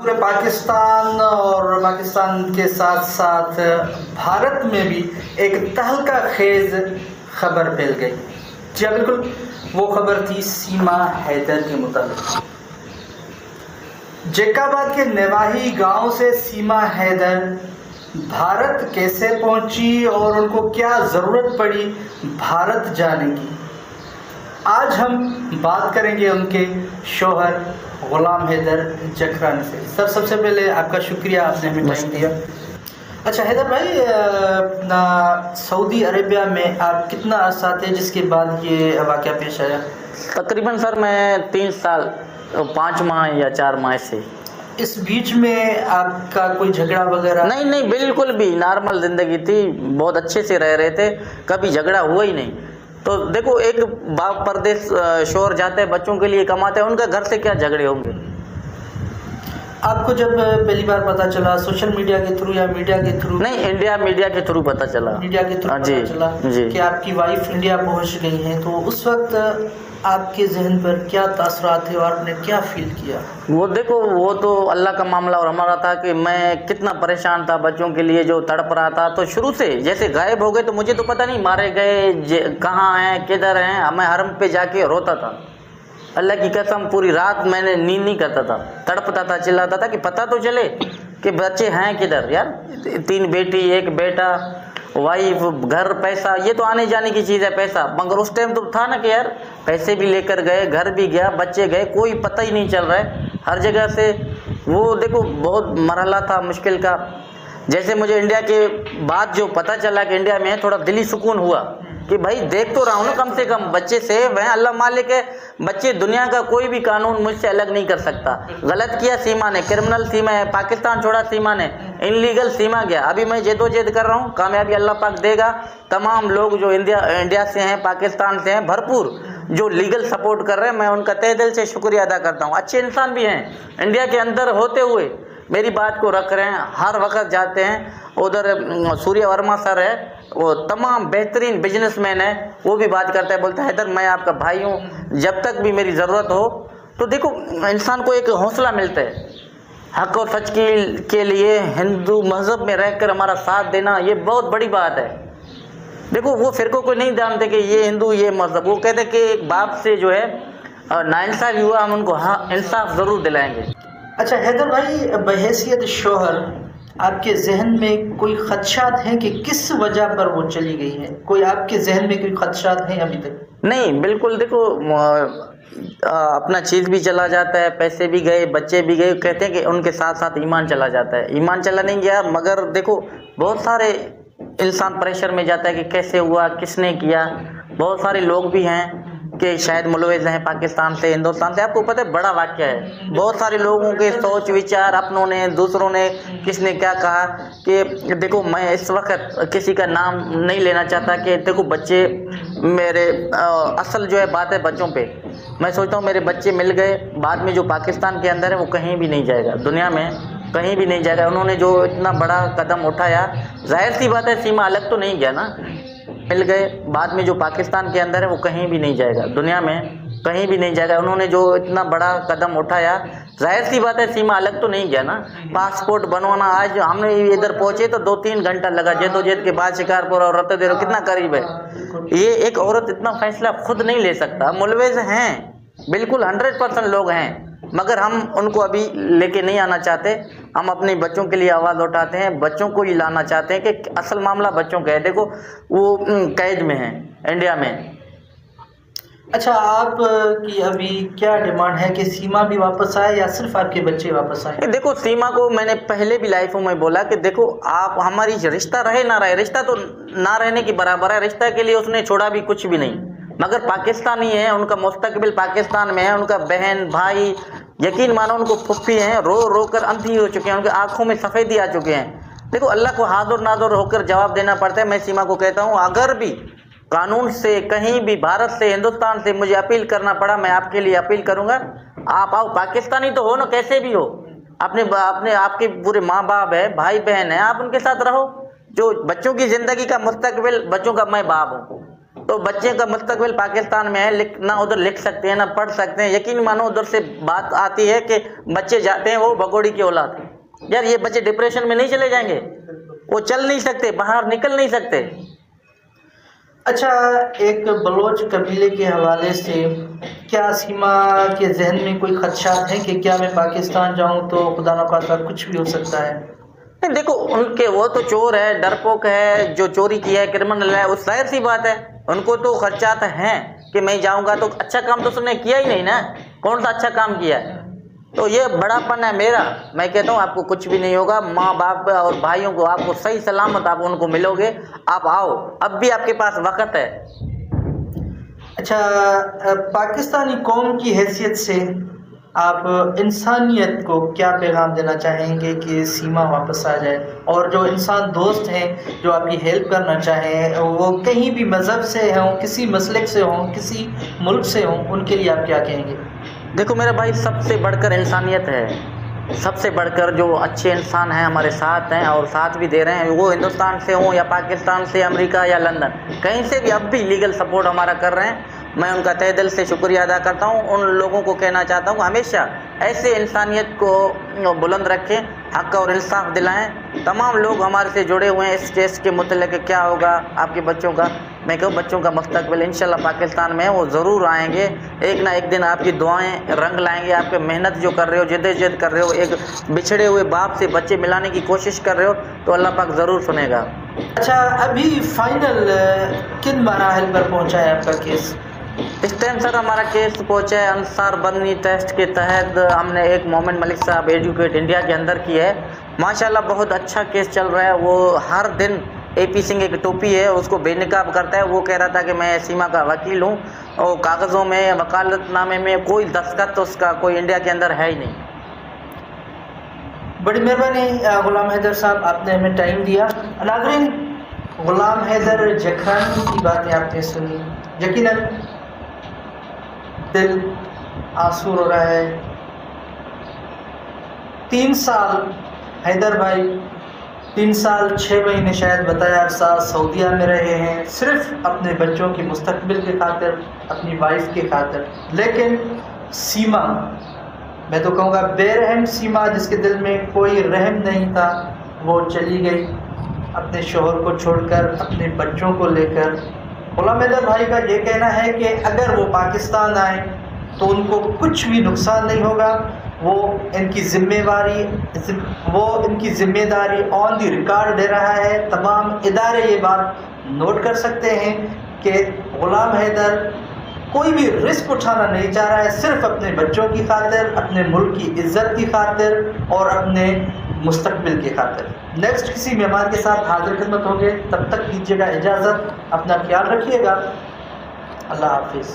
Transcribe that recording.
पूरे पाकिस्तान और पाकिस्तान के साथ साथ भारत में भी एक तहलका खेज खबर फैल गई। जी बिल्कुल, वो खबर थी सीमा हैदर के मुताबिक। जैकाबाद के नेवाही गांव से सीमा हैदर भारत कैसे पहुंची और उनको क्या ज़रूरत पड़ी भारत जाने की, आज हम बात करेंगे उनके शौहर गुलाम हैदर जखरानी से। सर, सबसे पहले आपका शुक्रिया, आपने हमें टाइम दिया। अच्छा हैदर भाई, सऊदी अरेबिया में आप कितना अर्सा थे जिसके बाद ये वाक़या पेश आया? तकरीबन सर मैं 3 साल 5 माह या 4 माह से। इस बीच में आपका कोई झगड़ा वगैरह? नहीं, बिल्कुल भी नॉर्मल ज़िंदगी थी, बहुत अच्छे से रह रहे थे, कभी झगड़ा हुआ ही नहीं। तो देखो, एक बाप परदेश शोहर जाते हैं, बच्चों के लिए कमाते हैं, उनका घर से क्या झगड़े होंगे? आपको जब पहली बार पता चला सोशल मीडिया के थ्रू या मीडिया के थ्रू? नहीं, इंडिया मीडिया के थ्रू पता चला। मीडिया के थ्रू पता चला कि आपकी वाइफ इंडिया पहुंच गई हैं, तो उस वक्त आपके जहन पर क्या तासरात थे और आपने क्या फील किया? वो देखो, वो तो अल्लाह का मामला और हमारा था कि मैं कितना परेशान था बच्चों के लिए, जो तड़प रहा था। तो शुरू से जैसे गायब हो गए तो मुझे तो पता नहीं मारे गए कहाँ हैं, किधर हैं। मैं हरम पे जाके रोता था, अल्लाह की कसम पूरी रात मैंने नींद नहीं करता था, तड़पता था, चिल्लाता था कि पता तो चले कि बच्चे हैं किधर। यार 3 बेटी 1 बेटा, वाइफ, घर, पैसा, ये तो आने जाने की चीज़ है पैसा। मगर उस टाइम तो था ना कि यार पैसे भी लेकर गए, घर भी गया, बच्चे गए, कोई पता ही नहीं चल रहा है हर जगह से। वो देखो बहुत मरहला था मुश्किल का। जैसे मुझे इंडिया के बाद जो पता चला कि इंडिया में है, थोड़ा दिली सुकून हुआ कि भाई देख तो रहा हूँ ना, कम से कम बच्चे सेफ हैं, अल्लाह मालिक है। बच्चे, दुनिया का कोई भी कानून मुझसे अलग नहीं कर सकता। गलत किया सीमा ने, क्रिमिनल सीमा है, पाकिस्तान छोड़ा सीमा ने, इनलीगल सीमा गया। अभी मैं जद्दोजहद कर रहा हूँ, कामयाबी अल्लाह पाक देगा। तमाम लोग जो इंडिया से हैं, पाकिस्तान से हैं, भरपूर जो लीगल सपोर्ट कर रहे हैं, मैं उनका तहे दिल से शुक्रिया अदा करता हूँ। अच्छे इंसान भी हैं, इंडिया के अंदर होते हुए मेरी बात को रख रहे हैं, हर वक्त जाते हैं। उधर सूर्य वर्मा सर है, वो तमाम बेहतरीन बिजनेसमैन है, वो भी बात करता है, बोलता है हैदर मैं आपका भाई हूँ, जब तक भी मेरी ज़रूरत हो। तो देखो, इंसान को एक हौसला मिलता है हक़ और सच के लिए हिंदू मज़हब में रहकर हमारा साथ देना, ये बहुत बड़ी बात है। देखो, वो फ़िरक़ों को नहीं जानते कि ये हिंदू ये मज़हब, वो कहते कि एक बाप से जो है नाइंसाफ़ी हुआ, हम उनको हाँ इंसाफ ज़रूर दिलाएंगे। अच्छा हैदर भाई, बहैसियत शौहर आपके जहन में कोई खदशात हैं कि किस वजह पर वो चली गई हैं? कोई आपके जहन में कोई खदशात हैं अभी तक? नहीं, बिल्कुल। देखो, अपना चीज़ भी चला जाता है, पैसे भी गए, बच्चे भी गए, कहते हैं कि उनके साथ साथ ईमान चला जाता है। ईमान चला नहीं गया, मगर देखो बहुत सारे इंसान प्रेशर में जाता है कि कैसे हुआ, किसने किया। बहुत सारे लोग भी हैं कि शायद मुलविज़ हैं पाकिस्तान से, हिंदुस्तान से। आपको पता है बड़ा वाक़या है, बहुत सारे लोगों के सोच विचार, अपनों ने, दूसरों ने, किसने क्या कहा कि देखो, मैं इस वक्त किसी का नाम नहीं लेना चाहता कि देखो बच्चे मेरे असल जो है बात है बच्चों पे। मैं सोचता हूँ मेरे बच्चे मिल गए, बाद में जो पाकिस्तान के अंदर है वो कहीं भी नहीं जाएगा, दुनिया में कहीं भी नहीं जाएगा। उन्होंने जो इतना बड़ा कदम उठाया, जाहिर सी बात है सीमा अलग तो नहीं गया ना, मिल गए, बाद में जो पाकिस्तान के अंदर है वो कहीं भी नहीं जाएगा, दुनिया में कहीं भी नहीं जाएगा। उन्होंने जो इतना बड़ा कदम उठाया, जाहिर सी बात है सीमा अलग तो नहीं गया ना। पासपोर्ट बनवाना, आज हमने इधर पहुंचे तो 2-3 घंटा लगा, जद्दोजहद के बाद शिकारपुर और रत्तेदेर कितना करीब है। ये एक औरत इतना फैसला खुद नहीं ले सकता। मुलविज़ हैं बिल्कुल, 100% लोग हैं, मगर हम उनको अभी लेके नहीं आना चाहते। हम अपने बच्चों के लिए आवाज़ उठाते हैं, बच्चों को ही लाना चाहते हैं कि असल मामला बच्चों का है। देखो, वो कैद में हैं इंडिया में। अच्छा, आप की अभी क्या डिमांड है कि सीमा भी वापस आए या सिर्फ आपके बच्चे वापस आए? देखो, सीमा को मैंने पहले भी लाइफ में बोला कि देखो, आप हमारी रिश्ता रहे ना रहे, रिश्ता तो ना रहने की बराबर है। रिश्ता के लिए उसने छोड़ा भी कुछ भी नहीं, मगर पाकिस्तानी है, उनका मुस्तकबिल पाकिस्तान में है। उनका बहन भाई, यकीन मानो उनको फुफ्फी हैं, रो रो कर अंधी हो चुके हैं, उनकी आंखों में सफ़ेदी आ चुके हैं। देखो, अल्लाह को हाज़िर नाज़िर होकर जवाब देना पड़ता है। मैं सीमा को कहता हूँ, अगर भी कानून से कहीं भी, भारत से, हिंदुस्तान से मुझे अपील करना पड़ा, मैं आपके लिए अपील करूँगा, आप आओ। पाकिस्तानी तो हो ना, कैसे भी हो, अपने आपके पूरे माँ बाप है, भाई बहन है, आप उनके साथ रहो। जो बच्चों की ज़िंदगी का मुस्तकबिल, बच्चों का मैं बाप हूँ, तो बच्चे का मुस्तकबिल पाकिस्तान में है, ना उधर लिख सकते हैं ना पढ़ सकते हैं। यकीन मानो उधर से बात आती है कि बच्चे जाते हैं वो भगोड़ी की औलाद। यार ये बच्चे डिप्रेशन में नहीं चले जाएंगे? वो चल नहीं सकते, बाहर निकल नहीं सकते। अच्छा, एक बलोच कबीले के हवाले से क्या सीमा के जहन में कोई खदशात हैं कि क्या मैं पाकिस्तान जाऊं तो खुदा न खास्ता कुछ भी हो सकता है? नहीं देखो, उनके वो तो चोर है, डरपोक है, जो चोरी किया है, क्रिमिनल है, उस जाहिर सी बात है उनको तो खर्चात हैं कि मैं जाऊंगा तो अच्छा काम तो उसने किया ही नहीं ना। कौन सा अच्छा काम किया है? तो ये बड़ापन है मेरा। मैं कहता हूँ आपको कुछ भी नहीं होगा। माँ बाप और भाइयों को आपको सही सलामत आप उनको मिलोगे। आप आओ, अब भी आपके पास वक्त है। अच्छा, पाकिस्तानी कौम की हैसियत से आप इंसानियत को क्या पैगाम देना चाहेंगे कि सीमा वापस आ जाए, और जो इंसान दोस्त हैं जो आपकी हेल्प करना चाहें, वो कहीं भी मज़हब से हों, किसी मसलक से हों, किसी मुल्क से हों, उनके लिए आप क्या कहेंगे? देखो मेरा भाई, सबसे बढ़कर इंसानियत है। सबसे बढ़कर जो अच्छे इंसान हैं हमारे साथ हैं और साथ भी दे रहे हैं, वो हिंदुस्तान से हों या पाकिस्तान से, अमेरिका या लंदन, कहीं से भी अब भी लीगल सपोर्ट हमारा कर रहे हैं। मैं उनका तहे दिल से शुक्रिया अदा करता हूँ। उन लोगों को कहना चाहता हूँ हमेशा ऐसे इंसानियत को बुलंद रखें, हक़ और इंसाफ दिलाएं। तमाम लोग हमारे से जुड़े हुए हैं इस केस के मुतल्लिक़ क्या होगा आपके बच्चों का। मैं कहूँ बच्चों का मुस्तकबिल इंशाल्लाह पाकिस्तान में वो ज़रूर आएंगे। एक ना एक दिन आपकी दुआएं रंग लाएंगे। आपके मेहनत जो कर रहे हो, जिद्दोजहद कर रहे हो, एक बिछड़े हुए बाप से बच्चे मिलाने की कोशिश कर रहे हो, तो अल्लाह पाक ज़रूर सुनेगा। अच्छा, अभी फाइनल किन मराहिल पर पहुँचा है आपका केस? इस टाइम सर हमारा केस पहुँचा है अंसार बनी टेस्ट के तहत। हमने एक मोमिन मलिक साहब एजुकेट इंडिया के अंदर की है। माशाल्लाह बहुत अच्छा केस चल रहा है। वो हर दिन AP सिंह एक टोपी है उसको बेनकाब करता है। वो कह रहा था कि मैं सीमा का वकील हूँ, और कागज़ों में वकालतनामे में कोई दस्तखत उसका कोई इंडिया के अंदर है ही नहीं। बड़ी मेहरबानी गुलाम हैदर साहब, आपने हमें टाइम दिया। नाज़रीन, गुलाम हैदर जखरानी की बातें आपने सुनी। यकीनन दिल आंसू रो रहा है। 3 साल हैदर भाई 3 साल 6 महीने शायद बताया अरसा सऊदीया में रहे हैं, सिर्फ अपने बच्चों की मुस्तकबिल के खातिर, अपनी वाइफ के खातिर। लेकिन सीमा, मैं तो कहूँगा बेरहम सीमा, जिसके दिल में कोई रहम नहीं था, वो चली गई अपने शोहर को छोड़कर, अपने बच्चों को लेकर। गुलाम हैदर भाई का ये कहना है कि अगर वो पाकिस्तान आए तो उनको कुछ भी नुकसान नहीं होगा। वो इनकी जिम्मेदारी ऑन दी रिकॉर्ड दे रहा है। तमाम इदारे ये बात नोट कर सकते हैं कि गुलाम हैदर कोई भी रिस्क उठाना नहीं चाह रहा है, सिर्फ अपने बच्चों की खातिर, अपने मुल्क की इज्जत की खातिर और अपने मुस्तकबिल की खातिर। नेक्स्ट किसी मेहमान के साथ हाजिर खिदमत होंगे, तब तक कीजिएगा इजाज़त, अपना ख्याल रखिएगा। अल्लाह हाफिज़।